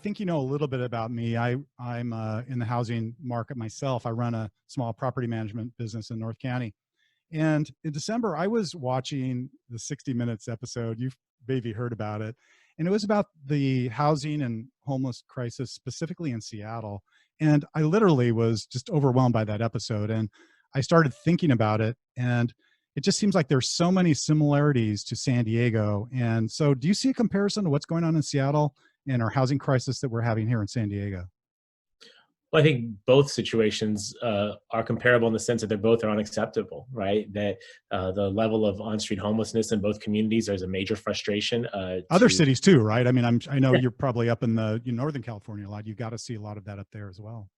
think you know a little bit about me. I'm in the housing market myself. I run a small property management business in North County. And in December, I was watching the 60 Minutes episode. You've maybe heard about it. And it was about the housing and homeless crisis, specifically in Seattle. And I literally was just overwhelmed by that episode. And I started thinking about it. And it just seems like there's so many similarities to San Diego. And so, do you see a comparison to what's going on in Seattle and our housing crisis that we're having here in San Diego? Well, I think both situations are comparable in the sense that they both are unacceptable, right? That the level of on-street homelessness in both communities, there's a major frustration. Other cities too, right? I mean, I know you're probably up in the Northern California a lot. You got to see a lot of that up there as well.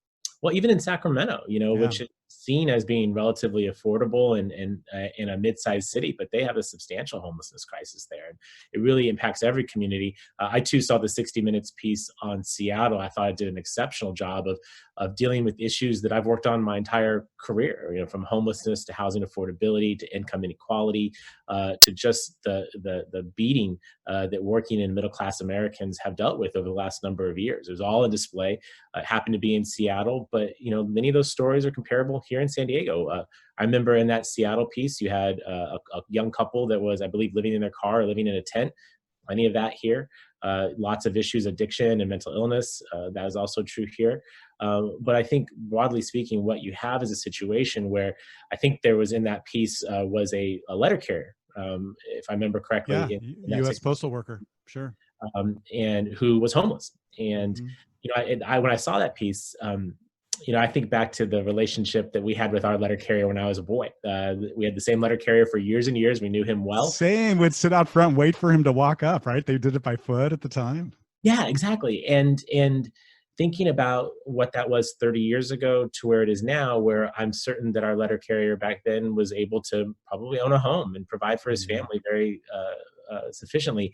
Well, even in Sacramento, Yeah. which is seen as being relatively affordable and in a mid-sized city, but they have a substantial homelessness crisis there. And it really impacts every community. I too saw the 60 Minutes piece on Seattle. I thought it did an exceptional job of dealing with issues that I've worked on my entire career. From homelessness to housing affordability to income inequality to just the beating that working and middle class Americans have dealt with over the last number of years. It was all in display. It happened to be in Seattle, but many of those stories are comparable here in San Diego. I remember in that Seattle piece, you had a young couple that was, I believe, living in their car or living in a tent. Plenty of that here. Lots of issues, addiction and mental illness. That is also true here. But I think broadly speaking, what you have is a situation where I think there was in that piece was a letter carrier, if I remember correctly. Yeah, In that U.S. postal worker. Sure. and who was homeless. And Hmm. when I saw that piece, I think back to the relationship that we had with our letter carrier when I was a boy. We had the same letter carrier for years and years. We knew him well. Same. Would sit out front, wait for him to walk up. Right? They did it by foot at the time. Yeah, exactly. And thinking about what that was 30 years ago to where it is now, where I'm certain that our letter carrier back then was able to probably own a home and provide for his Mhm. family very sufficiently.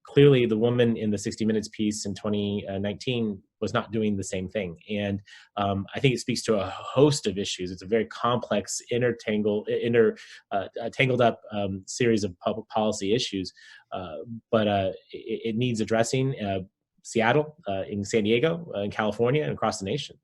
Clearly, the woman in the 60 Minutes piece in 2019 was not doing the same thing. And I think it speaks to a host of issues. It's a very complex, tangled up series of public policy issues, but it needs addressing. Seattle, in San Diego, in California, and across the nation.